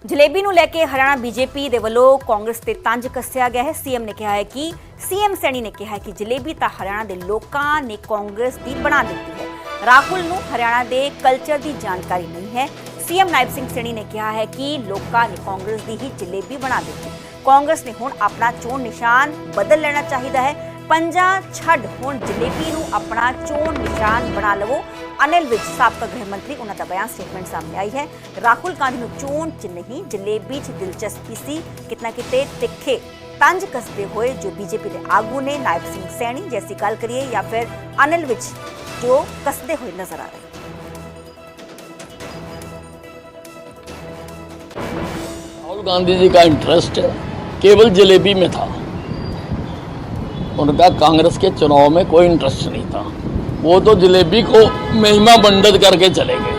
ਜਲੇਬੀ ਨੂੰ ਲੈ ਕੇ ਹਰਿਆਣਾ ਬੀਜੇਪੀ ਦੇ ਵੱਲੋਂ ਕਾਂਗਰਸ ਤੇ ਤੰਜ ਕੱਸਿਆ ਗਿਆ ਹੈ। ਸੀਐਮ ਨੇ ਕਿਹਾ ਹੈ ਕਿ ਸੀਐਮ ਸੈਣੀ ਨੇ ਕਿਹਾ ਕਿ ਜਲੇਬੀ ਤਾਂ ਹਰਿਆਣਾ ਦੇ ਲੋਕਾਂ ਨੇ ਕਾਂਗਰਸ ਦੀ ਬਣਾ ਦਿੱਤੀ ਹੈ। ਰਾਹੁਲ ਨੂੰ ਹਰਿਆਣਾ ਦੇ ਕਲਚਰ ਦੀ ਜਾਣਕਾਰੀ ਨਹੀਂ ਹੈ। ਸੀਐਮ ਨਾਇਬ ਸਿੰਘ ਸੈਣੀ ਨੇ ਕਿਹਾ ਹੈ ਕਿ ਲੋਕਾਂ ਨੇ ਕਾਂਗਰਸ ਦੀ ਹੀ ਜਲੇਬੀ ਬਣਾ ਦਿੱਤੀ। ਕਾਂਗਰਸ ਨੇ ਹੁਣ ਆਪਣਾ ਚੋਣ ਨਿਸ਼ਾਨ ਬਦਲ ਲੈਣਾ ਚਾਹੀਦਾ ਹੈ। ਪੰਜਾ ਛੱਡ ਹੁਣ ਜਲੇਬੀ ਨੂੰ ਆਪਣਾ ਚੋਣ ਨਿਸ਼ਾਨ ਬਣਾ ਲਵੋ। ਅਨਿਲ ਵਿਜ ਸਾਬਕਾ ਗ੍ਰਹਿ ਮੰਤਰੀ, ਉਹਨਾਂ ਦਾ ਬਿਆਨ ਸਟੇਟਮੈਂਟ ਸਾਹਮਣੇ ਆਈ ਹੈ। ਰਾਹੁਲ ਗਾਂਧੀ ਨੂੰ ਚੋਣ 'ਚ ਨਹੀਂ ਜਲੇਬੀ 'ਚ ਦਿਲਚਸਪੀ ਸੀ। ਕਿਤਨਾ ਕਿਤੇ ਤਿੱਖੇ ਤੰਜ ਕੱਸਦੇ ਹੋਏ ਜੋ ਬੀਜੇਪੀ ਦੇ ਆਗੂ ਨੇ ਨਾਇਬ ਸਿੰਘ ਸੈਣੀ ਜੈਸੀ ਗੱਲ ਕਰੀਏ ਜਾਂ ਫਿਰ ਅਨਿਲ ਵਿਜ ਜੋ ਕੱਸਦੇ ਹੋਏ ਨਜ਼ਰ ਆ ਰਹੇ। राहुल गांधी जी का इंटरेस्ट केवल जलेबी में था। उनका कांग्रेस के चुनाव में कोई इंटरेस्ट नहीं था। वो तो जलेबी को महिमा मंडित करके चले गए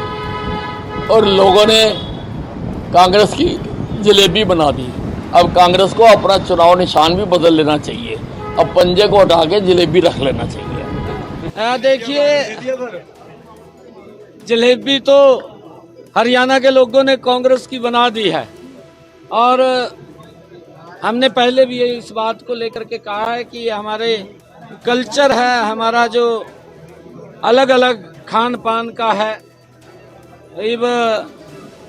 और लोगों ने कांग्रेस की जलेबी बना दी। अब कांग्रेस को अपना चुनाव निशान भी बदल लेना चाहिए। अब पंजे को हटा के जलेबी रख लेना चाहिए। देखिए, जलेबी तो हरियाणा के लोगों ने कांग्रेस की बना दी है, और हमने पहले भी इस बात को लेकर के कहा है कि हमारे कल्चर है, हमारा जो अलग अलग खान पान का है।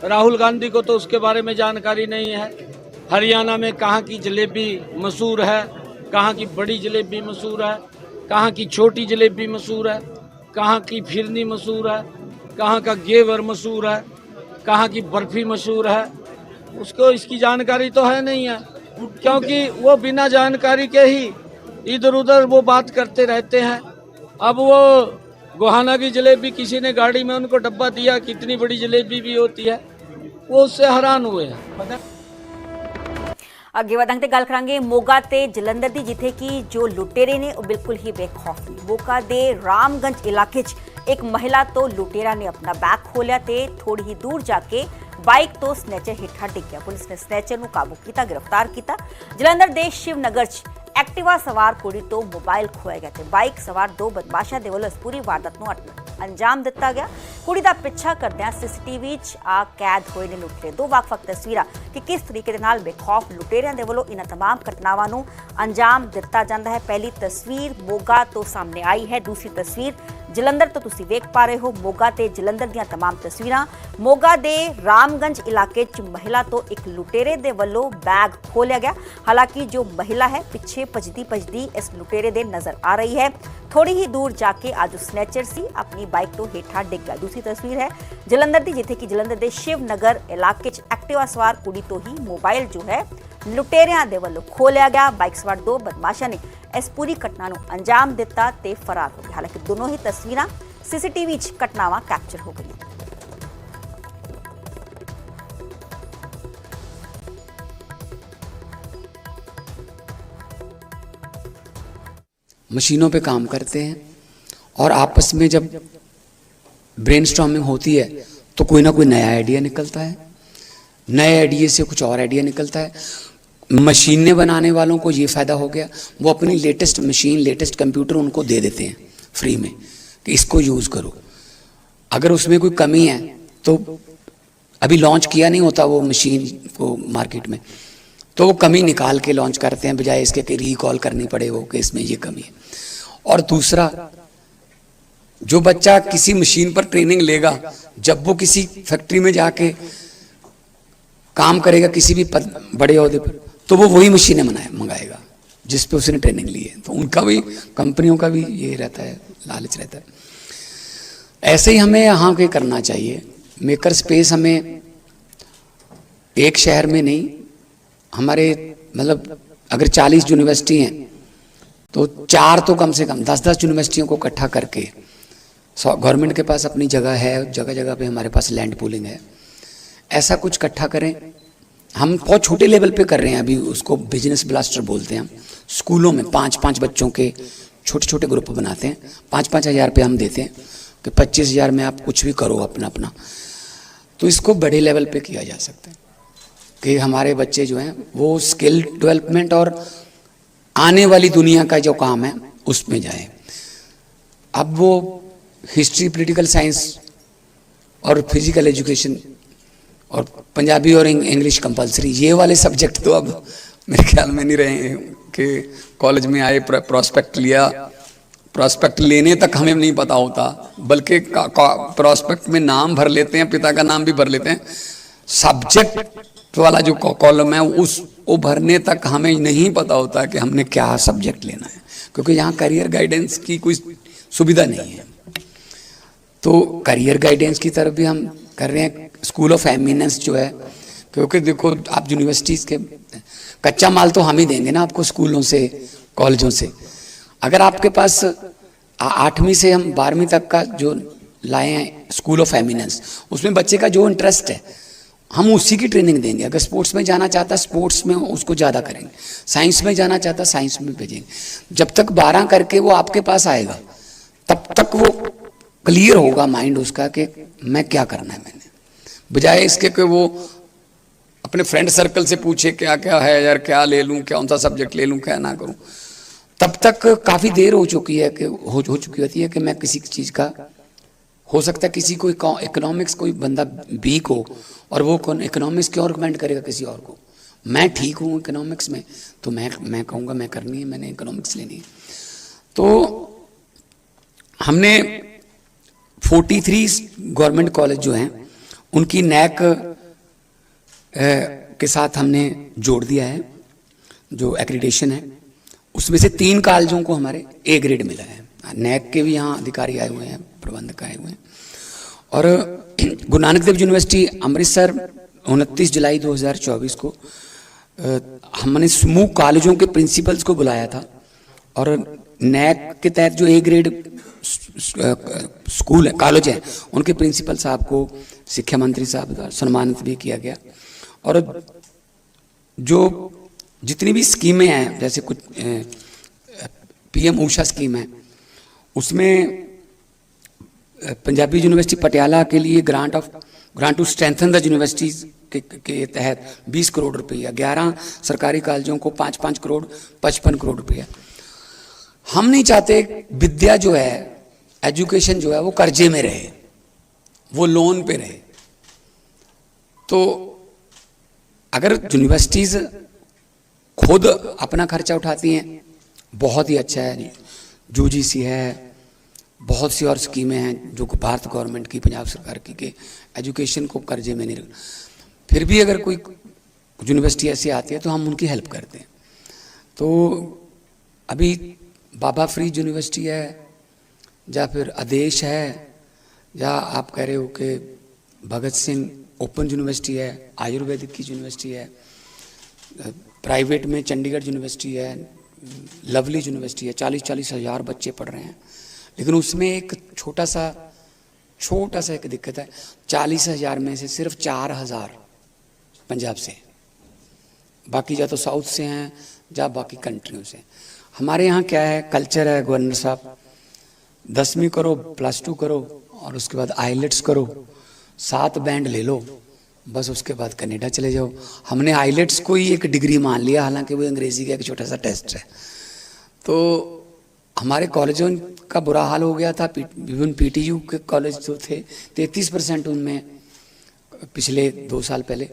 राहुल गांधी को तो उसके बारे में जानकारी नहीं है। हरियाणा में कहाँ की जलेबी मशहूर है, कहाँ की बड़ी जलेबी मशहूर है, कहाँ की छोटी जलेबी मशहूर है, कहाँ की फिरनी मशहूर है, कहाँ का घेवर मशहूर है, कहाँ की बर्फी मशहूर है, उसको इसकी जानकारी तो है नहीं है, क्योंकि वो बिना जानकारी के ही इधर उधर वो बात करते रहते हैं। अब वो गोहाना की जलेबी किसी ने गाड़ी में उनको डब्बा दिया, कितनी बड़ी जलेबी भी होती है, वो उससे हैरान हुए हैं। ਅੱਗੇ ਵਧਾਂਗੇ ਗੱਲ ਕਰਾਂਗੇ ਮੋਗਾ ਤੇ ਜਲੰਧਰ ਦੀ, ਜਿੱਥੇ ਕਿ ਜੋ ਲੁਟੇਰੇ ਨੇ ਉਹ ਬਿਲਕੁਲ ਹੀ ਬੇਖੌਫ ਨੇ। ਮੋਗਾ ਦੇ ਰਾਮਗੰਜ ਇਲਾਕੇ 'ਚ ਇੱਕ ਮਹਿਲਾ ਤੋਂ ਲੁਟੇਰਾ ਨੇ ਆਪਣਾ ਬੈਗ ਖੋਲਿਆ ਤੇ ਥੋੜੀ ਹੀ ਦੂਰ ਜਾ ਕੇ ਬਾਈਕ ਤੋਂ ਸਨੈਚਰ ਹੇਠਾਂ ਡਿੱਗਿਆ। ਪੁਲਿਸ ਨੇ ਸਨੈਚਰ ਨੂੰ ਕਾਬੂ ਕੀਤਾ, ਗ੍ਰਿਫਤਾਰ ਕੀਤਾ। ਜਲੰਧਰ ਦੇ ਸ਼ਿਵ ਨਗਰ 'ਚ ਐਕਟਿਵਾ ਸਵਾਰ ਕੁੜੀ ਤੋਂ ਮੋਬਾਈਲ ਖੋਇਆ ਗਿਆ ਤੇ ਬਾਈਕ ਸਵਾਰ ਦੋ ਬਦਮਾਸ਼ਾਂ ਦੇ ਵੱਲੋਂ ਇਸ ਪੂਰੀ ਵਾਰਦਾਤ ਨੂੰ ਅੰਜਾਮ ਦਿੱਤਾ ਗਿਆ। ਕੁੜੀ ਦਾ ਪਿੱਛਾ ਕਰਦਿਆਂ ਸੀਸੀਟੀਵੀ 'ਚ ਆ ਕੈਦ ਹੋਏ ਨੇ ਲੁਟੇਰੇ। ਦੋ ਵੱਖ-ਵੱਖ ਤਸਵੀਰਾਂ ਕਿ ਕਿਸ ਤਰੀਕੇ ਦੇ ਨਾਲ ਬੇਖੌਫ ਲੁਟੇਰਿਆਂ ਦੇ ਵੱਲੋਂ ਇਹਨਾਂ तमाम ਘਟਨਾਵਾਂ ਨੂੰ ਅੰਜਾਮ ਦਿੱਤਾ ਜਾਂਦਾ ਹੈ। ਪਹਿਲੀ ਤਸਵੀਰ ਮੋਗਾ ਤੋਂ ਸਾਹਮਣੇ ਆਈ ਹੈ, ਦੂਸਰੀ ਤਸਵੀਰ ਜਲੰਧਰ ਤੋਂ ਤੁਸੀਂ ਵੇਖ ਪਾ ਰਹੇ ਹੋ। ਮੋਗਾ ਤੇ ਜਲੰਧਰ ਦੀਆਂ तमाम ਤਸਵੀਰਾਂ। ਮੋਗਾ ਦੇ ਰਾਮਗੰਜ ਇਲਾਕੇ 'ਚ ਮਹਿਲਾ ਤੋਂ ਇੱਕ ਲੁਟੇਰੇ ਦੇ ਵੱਲੋਂ ਬੈਗ ਖੋਲਿਆ ਗਿਆ। ਹਾਲਾਂਕਿ ਜੋ ਮਹਿਲਾ ਹੈ ਪਿੱਛੇ ਭਜਦੀ ਇਸ ਲੁਟੇਰੇ ਦੇ ਨਜ਼ਰ ਆ ਰਹੀ ਹੈ। थोड़ी ही दूर जाके आज स्नैचर सी अपनी बाइक तो हेठा डिग गया। दूसरी तस्वीर है जलंधर की, जिथे कि जलंधर के शिव नगर इलाके एक्टिवा सवार कुड़ी तो ही मोबाइल जो है लुटेरियां दे वल्लों खोलिया गया। बाइक सवार दो बदमाशा ने इस पूरी घटना को अंजाम दिता ते फरार हो गए। हालांकि दोनों ही तस्वीरां सीसीटीवी घटनावां कैप्चर हो गई। मशीनों पे काम करते हैं और आपस में जब ब्रेनस्टॉर्मिंग होती है तो कोई ना कोई नया आइडिया निकलता है, नए आइडिया से कुछ और आइडिया निकलता है। मशीनें बनाने वालों को ये फ़ायदा हो गया, वो अपनी लेटेस्ट मशीन, लेटेस्ट कंप्यूटर उनको दे देते हैं फ्री में कि इसको यूज़ करो। अगर उसमें कोई कमी है तो अभी लॉन्च किया नहीं होता वो मशीन को मार्केट में, तो वो कमी निकाल के लॉन्च करते हैं, बजाय इसके कि रिकॉल करनी पड़े वो कि इसमें ये कमी है। और दूसरा, जो बच्चा किसी मशीन पर ट्रेनिंग लेगा, जब वो किसी फैक्ट्री में जाके काम करेगा किसी भी बड़े ओहदे पर, तो वो वही मशीनें मंगाएगा जिस पे उसने ट्रेनिंग ली है। तो उनका भी, कंपनियों का भी ये रहता है, लालच रहता है। ऐसे ही हमें यहाँ के करना चाहिए। मेकर स्पेस हमें एक शहर में नहीं, हमारे मतलब अगर 40 यूनिवर्सिटी हैं तो 4 तो कम से कम 10-10 यूनिवर्सिटियों को इकट्ठा करके, गवर्नमेंट के पास अपनी जगह है, जगह जगह पे हमारे पास लैंड पूलिंग है, ऐसा कुछ इकट्ठा करें। हम बहुत छोटे लेवल पे कर रहे हैं अभी, उसको बिजनेस ब्लास्टर बोलते हैं हम। स्कूलों में 5-5 बच्चों के छोटे छोटे ग्रुप बनाते हैं, 5-5 हज़ार रुपये हम देते हैं कि 25,000 में आप कुछ भी करो अपना अपना। तो इसको बड़े लेवल पे किया जा सकता है कि हमारे बच्चे जो हैं वो स्किल डेवलपमेंट और आने वाली दुनिया का जो काम है उसमें जाए। अब वो हिस्ट्री, पॉलिटिकल साइंस और फिजिकल एजुकेशन और पंजाबी और इंग्लिश कंपलसरी, ये वाले सब्जेक्ट तो अब मेरे ख्याल में नहीं रहे कि कॉलेज में आए प्रॉस्पेक्ट लिया, प्रॉस्पेक्ट लेने तक हमें नहीं पता होता, बल्कि प्रॉस्पेक्ट में नाम भर लेते हैं, पिता का नाम भी भर लेते हैं। सब्जेक्ट वाला जो कॉलम है वो भरने तक हमें नहीं पता होता कि हमने क्या सब्जेक्ट लेना है, क्योंकि यहाँ करियर गाइडेंस की कोई सुविधा नहीं है। तो करियर गाइडेंस की तरफ भी हम कर रहे हैं। स्कूल ऑफ एमिनेंस जो है, क्योंकि देखो आप यूनिवर्सिटीज़ के कच्चा माल तो हम ही देंगे ना आपको, स्कूलों से, कॉलेजों से। अगर आपके पास 8वीं से हम 12वीं तक का जो लाए हैं स्कूल ऑफ एमिनेंस, उसमें बच्चे का जो इंटरेस्ट है हम उसी की ट्रेनिंग देंगे। अगर स्पोर्ट्स में जाना चाहता है स्पोर्ट्स में उसको ज़्यादा करेंगे, साइंस में जाना चाहता है साइंस में भेजेंगे। जब तक 12 करके वो आपके पास आएगा तब तक वो क्लियर होगा माइंड उसका कि मैं क्या करना है मैंने, बजाय इसके कि वो अपने फ्रेंड सर्कल से पूछे क्या क्या है यार, क्या ले लूं, कौन सा सब्जेक्ट ले लूं, क्या ना करूं, तब तक काफ़ी देर हो चुकी है कि हो चुकी होती है कि मैं किसी चीज़ का, हो सकता है किसी को इकोनॉमिक्स कोई बंदा वीक हो और वो इकोनॉमिक्स क्यों रिकमेंड करेगा किसी और को। मैं ठीक हूँ इकोनॉमिक्स में, तो मैं कहूँगा मैं करनी है, मैंने इकोनॉमिक्स लेनी है। तो हमने 43 गवर्नमेंट कॉलेज जो हैं उनकी नैक के साथ हमने जोड़ दिया है, जो एक्रीडिटेशन है, उसमें से 3 कॉलेजों को हमारे A ग्रेड मिला है। नैक के भी यहाँ अधिकारी आए हुए हैं, प्रबंधक आए हुए हैं। और गुरु नानक देव यूनिवर्सिटी अमृतसर 29 जुलाई 2024 को हमने समूह कॉलेजों के प्रिंसिपल्स को बुलाया था और नैक के तहत जो A ग्रेड स्कूल है, कॉलेज है, उनके प्रिंसिपल साहब को शिक्षा मंत्री साहब द्वारा सम्मानित भी किया गया। और जो जितनी भी स्कीमें हैं, जैसे कुछ PM ऊषा स्कीम है, उसमें पंजाबी यूनिवर्सिटी पटियाला के लिए grant to strengthen the universities के तहत 20 करोड़ रुपया, 11 सरकारी कॉलेजों को 5-5 करोड़ 55 करोड़ रुपया। हम नहीं चाहते विद्या जो है, एजुकेशन जो है वो कर्जे में रहे, वो लोन पे रहे। तो अगर यूनिवर्सिटीज खुद अपना खर्चा उठाती हैं, बहुत ही अच्छा है। UGC है, बहुत सी और स्कीमें हैं जो भारत गवर्नमेंट की, पंजाब सरकार की, के एजुकेशन को कर्जे में नहीं रखना। फिर भी अगर कोई यूनिवर्सिटी ऐसी आती है तो हम उनकी हेल्प करते हैं। तो अभी बाबा फरीद यूनिवर्सिटी है, या फिर आदेश है, या आप कह रहे हो कि भगत सिंह ओपन यूनिवर्सिटी है, आयुर्वेदिक की यूनिवर्सिटी है, प्राइवेट में चंडीगढ़ यूनिवर्सिटी है, लवली यूनिवर्सिटी है, 40-40 हज़ार बच्चे पढ़ रहे हैं। लेकिन उसमें एक छोटा सा एक दिक्कत है, 40,000 में से सिर्फ 4,000 पंजाब से, बाकी या तो साउथ से हैं या बाकी कंट्रियों से। हमारे यहाँ क्या है, कल्चर है, गवर्नर साहब 10वीं करो, +2 करो और उसके बाद आईलेट्स करो, 7 बैंड ले लो, बस उसके बाद कनाडा चले जाओ। हमने आईलेट्स को ही एक डिग्री मान लिया, हालांकि वो अंग्रेजी का एक छोटा सा टेस्ट है। तो हमारे कॉलेजों का बुरा हाल हो गया था। विभिन्न PTU के कॉलेज जो थे, 33% उनमें पिछले 2 साल पहले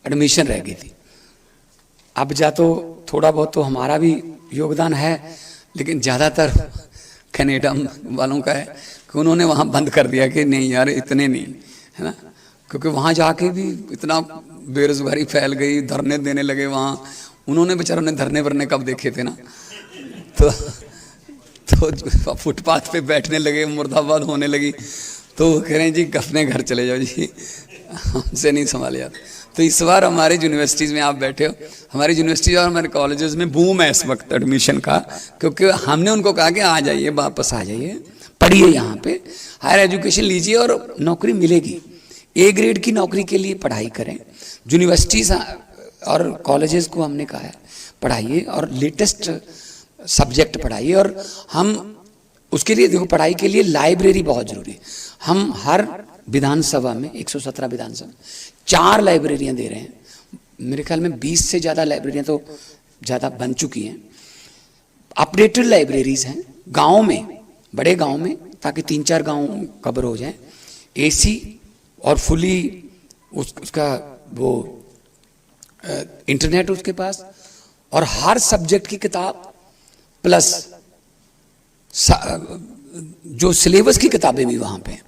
एडमिशन रह गई थी। अब जा तो थोड़ा बहुत तो हमारा भी योगदान है, लेकिन ज़्यादातर कनाडा वालों का है कि उन्होंने वहाँ बंद कर दिया कि नहीं यार इतने नहीं, है ना, क्योंकि वहाँ जाके भी इतना बेरोजगारी फैल गई, धरने देने लगे वहाँ। उन्होंने बेचारों ने धरने वरने कब देखे थे ना, तो फुटपाथ पे बैठने लगे, मुर्दाबाद होने लगी। तो वो कह रहे हैं जी अपने घर चले जाओ जी, हमसे नहीं संभाले जाते। तो इस बार हमारे यूनिवर्सिटीज़ में आप बैठे हो, हमारी यूनिवर्सिटीज और हमारे कॉलेजेस में बूम है इस वक्त एडमिशन का, क्योंकि हमने उनको कहा कि आ जाइए, वापस आ जाइए, पढ़िए, यहाँ पे हायर एजुकेशन लीजिए और नौकरी मिलेगी। A ग्रेड की नौकरी के लिए पढ़ाई करें। यूनिवर्सिटीज़ और कॉलेजेस को हमने कहा है पढ़ाइए और लेटेस्ट सब्जेक्ट पढ़ाइए। और हम उसके लिए देखो, पढ़ाई के लिए लाइब्रेरी बहुत ज़रूरी है। हम हर विधानसभा में 117 विधानसभा 4 लाइब्रेरियाँ दे रहे हैं। मेरे ख्याल में 20 से ज़्यादा लाइब्रेरियाँ तो ज़्यादा बन चुकी हैं। अपडेटेड लाइब्रेरीज़ हैं गाँव में, बड़े गाँव में, ताकि 3-4 गाँव कवर हो जाएँ। AC और फुली उसका वो इंटरनेट उसके पास, और हर सब्जेक्ट की किताब प्लस जो सिलेबस की किताबें भी वहाँ पे।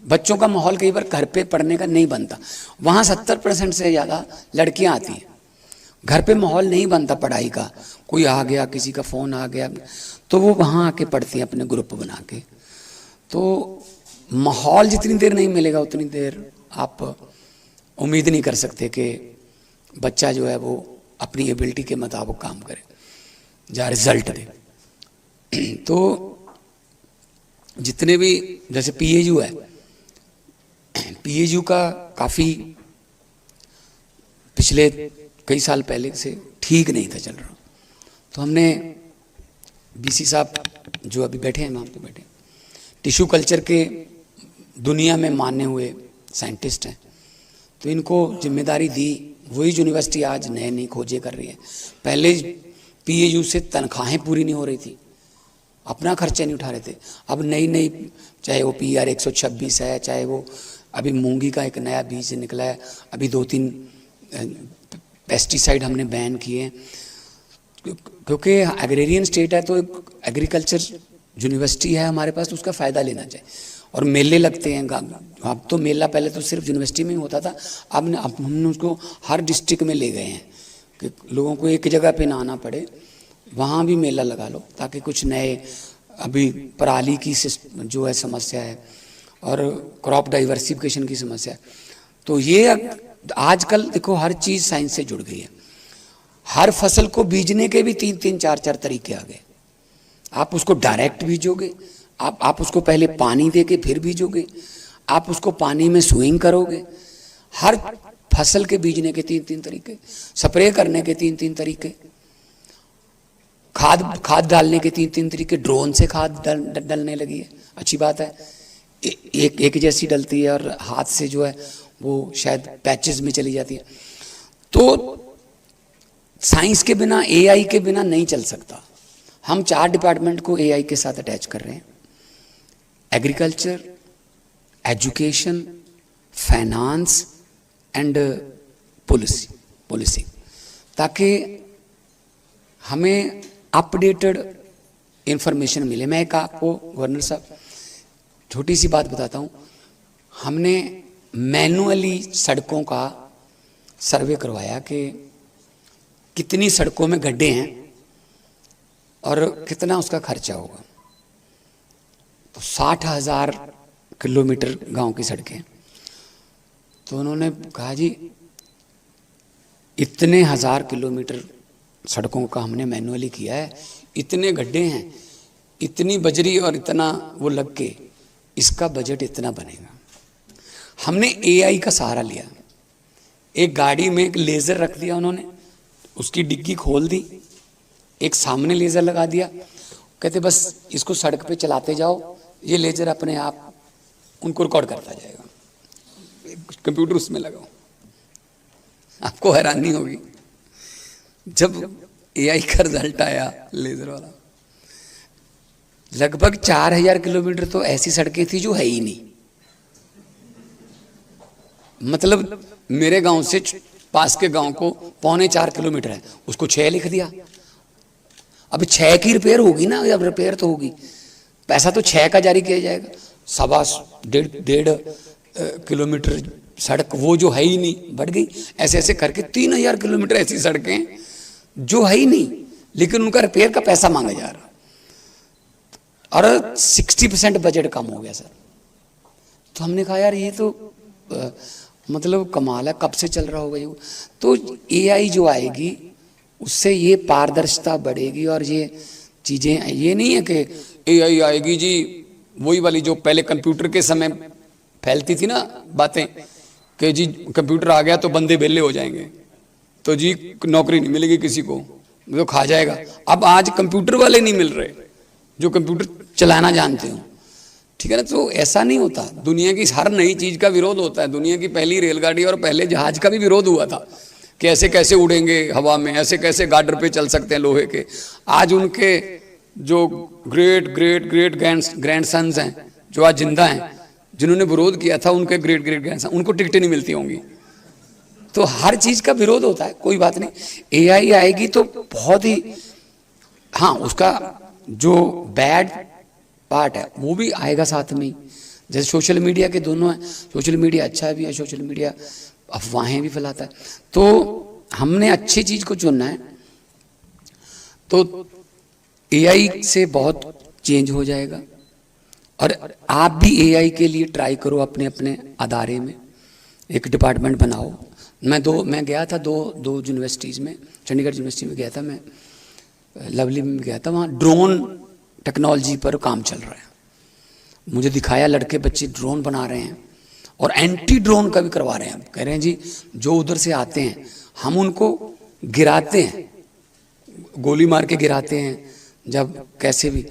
बच्चों का माहौल कई बार घर पे पढ़ने का नहीं बनता, वहाँ 70% से ज़्यादा लड़कियाँ आती हैं। घर पे माहौल नहीं बनता पढ़ाई का, कोई आ गया, किसी का फ़ोन आ गया, तो वो वहाँ आके पढ़ती हैं अपने ग्रुप बना के। तो माहौल जितनी देर नहीं मिलेगा उतनी देर आप उम्मीद नहीं कर सकते कि बच्चा जो है वो अपनी एबिलिटी के मुताबिक काम करे या रिजल्ट दे। तो जितने भी जैसे PAU है, PAU का काफ़ी पिछले कई साल पहले से ठीक नहीं था चल रहा। तो हमने BC साहब जो अभी बैठे हैं, वहाँ पे बैठे, टिश्यू कल्चर के दुनिया में माने हुए साइंटिस्ट हैं, तो इनको जिम्मेदारी दी वही यूनिवर्सिटी आज नए नई खोजें कर रही है। पहले PAU से तनख्वाहें पूरी नहीं हो रही थी, अपना खर्चा नहीं उठा रहे थे। अब नई नई, चाहे वो PR 126 है, चाहे वो अभी मूंगी का एक नया बीज निकला है, अभी 2-3 पेस्टिसाइड हमने बैन किए हैं, क्योंकि एग्रेरियन स्टेट है तो एग्रीकल्चर यूनिवर्सिटी है हमारे पास, तो उसका फ़ायदा लेना चाहिए। और मेले लगते हैं, अब तो मेला पहले तो सिर्फ यूनिवर्सिटी में ही होता था, अब हमने उसको हर डिस्ट्रिक्ट में ले गए हैं कि लोगों को एक जगह पे ना आना पड़े, वहाँ भी मेला लगा लो, ताकि कुछ नए, अभी पराली की जो है समस्या है और क्रॉप डाइवर्सिफिकेशन की समस्या है। तो ये आजकल देखो हर चीज़ साइंस से जुड़ गई है। हर फसल को बीजने के भी 3-3, 4-4 तरीके आ गए। आप उसको डायरेक्ट बीजोगे, आप उसको पहले पानी दे के फिर बीजोगे, आप उसको पानी में स्विंग करोगे। हर फसल के बीजने के 3-3 तरीके, स्प्रे करने के 3-3 तरीके, खाद डालने के 3-3 तरीके। ड्रोन से खाद डलने लगी है, अच्छी बात है, एक जैसी डलती है, और हाथ से जो है वो शायद पैचेस में चली जाती है। तो साइंस के बिना, AI के बिना नहीं चल सकता। हम 4 डिपार्टमेंट को AI के साथ अटैच कर रहे हैं, agriculture, education, finance and policy, ताकि हमें अपडेटेड इंफॉर्मेशन मिले। मैं एक आपको गवर्नर साहब छोटी सी बात बताता हूँ। हमने मैनुअली सड़कों का सर्वे करवाया कि कितनी सड़कों में गड्ढे हैं और कितना उसका खर्चा होगा। तो 60,000 किलोमीटर गांव की सड़कें। तो उन्होंने कहा जी इतने 1000 किलोमीटर सड़कों का हमने मैनुअली किया है, इतने गड्ढे हैं, इतनी बजरी और इतना वो लग के इसका बजट इतना बनेगा। हमने AI का सहारा लिया। एक गाड़ी में एक लेज़र रख दिया उन्होंने, उसकी डिग्गी खोल दी, एक सामने लेज़र लगा दिया, कहते बस इसको सड़क पे चलाते जाओ, ये लेज़र अपने आप उनको रिकॉर्ड करता जाएगा। कंप्यूटर उसमें लगाओ, आपको हैरानी होगी जब AI का रिजल्ट आया लेज़र वाला। लगभग 4000 किलोमीटर तो ऐसी सड़कें थी जो है ही नहीं। मतलब मेरे गांव से पास के गांव को 3.25 किलोमीटर है, उसको 6 लिख दिया। अब 6 की रिपेयर होगी ना, अब रिपेयर तो होगी, पैसा तो 6 का जारी किया जाएगा। 1.5 किलोमीटर सड़क वो जो है ही नहीं बढ़ गई। ऐसे ऐसे करके 3000 किलोमीटर ऐसी सड़कें जो है ही नहीं, लेकिन उनका रिपेयर का पैसा मांगा जा रहा, और 60% बजट कम हो गया सर। तो हमने कहा यार ये तो मतलब कमाल है, कब से चल रहा होगा ये। तो AI जो आएगी उससे ये पारदर्शिता बढ़ेगी, और ये चीज़ें, ये नहीं है कि AI आएगी जी वही वाली जो पहले कंप्यूटर के समय फैलती थी ना बातें कि जी कंप्यूटर आ गया तो बंदे बेले हो जाएंगे, तो जी नौकरी नहीं मिलेगी किसी को, जो खा जाएगा। अब आज कंप्यूटर वाले नहीं मिल रहे जो कंप्यूटर चलाना जानते हो, ठीक है ना। तो ऐसा नहीं होता, दुनिया की हर नई चीज़ का विरोध होता है। दुनिया की पहली रेलगाड़ी और पहले जहाज का भी विरोध हुआ था कि ऐसे कैसे उड़ेंगे हवा में, ऐसे कैसे गार्डर पे चल सकते हैं लोहे के। आज उनके जो ग्रेट ग्रेट ग्रेट ग्रैंडसन्स हैं जो आज जिंदा हैं, जिन्होंने विरोध किया था, उनके ग्रेट ग्रेट ग्रैंडसन, उनको टिकटें नहीं मिलती होंगी। तो हर चीज़ का विरोध होता है, कोई बात नहीं। AI आएगी तो बहुत ही, हाँ उसका जो बैड पार्ट है वो भी आएगा साथ में ही। जैसे सोशल मीडिया के दोनों हैं, सोशल मीडिया अच्छा भी है, सोशल मीडिया अफवाहें भी फैलाता है। तो हमने अच्छी चीज़ को चुनना है। तो AI से बहुत चेंज हो जाएगा, और आप भी AI के लिए ट्राई करो अपने अपने अदारे में, एक डिपार्टमेंट बनाओ। मैं गया था दो यूनिवर्सिटीज़ में, चंडीगढ़ यूनिवर्सिटी में गया था, मैं लवली में गया था, वहाँ ड्रोन टेक्नोलॉजी पर काम चल रहा है। मुझे दिखाया, लड़के बच्चे ड्रोन बना रहे हैं और एंटी ड्रोन का भी करवा रहे हैं। कह रहे हैं जी जो उधर से आते हैं हम उनको गिराते हैं, गोली मार के गिराते हैं जब कैसे भी,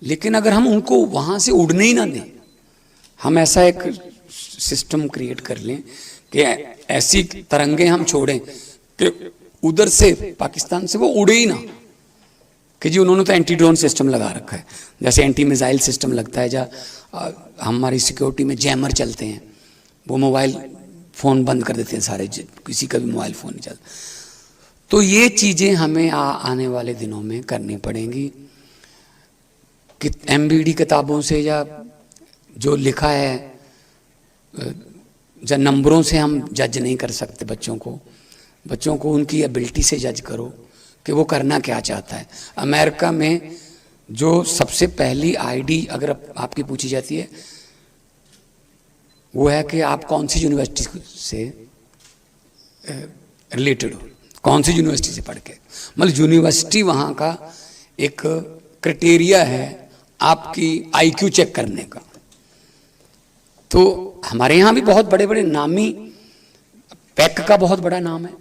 लेकिन अगर हम उनको वहाँ से उड़ने ही ना दें, हम ऐसा एक सिस्टम क्रिएट कर लें कि ऐसी तरंगे हम छोड़ें कि उधर से पाकिस्तान से वो उड़े ही ना, कि जी उन्होंने तो एंटी ड्रोन सिस्टम लगा रखा है, जैसे एंटी मिसाइल सिस्टम लगता है, जहाँ हमारी सिक्योरिटी में जैमर चलते हैं, वो मोबाइल फ़ोन बंद कर देते हैं सारे, किसी का भी मोबाइल फ़ोन नहीं चलता। तो ये चीज़ें हमें आने वाले दिनों में करनी पड़ेंगी कि MBD किताबों से या जो लिखा है, या नंबरों से हम जज नहीं कर सकते बच्चों को उनकी एबिलिटी से जज करो कि वो करना क्या चाहता है। अमेरिका में जो सबसे पहली आईडी अगर आपकी पूछी जाती है वो है कि आप कौन सी यूनिवर्सिटी से रिलेटेड हो, कौन सी यूनिवर्सिटी से पढ़ के, मतलब यूनिवर्सिटी वहाँ का एक क्राइटेरिया है आपकी IQ चेक करने का। तो हमारे यहाँ भी बहुत बड़े बड़े नामी, पैक का बहुत बड़ा नाम है,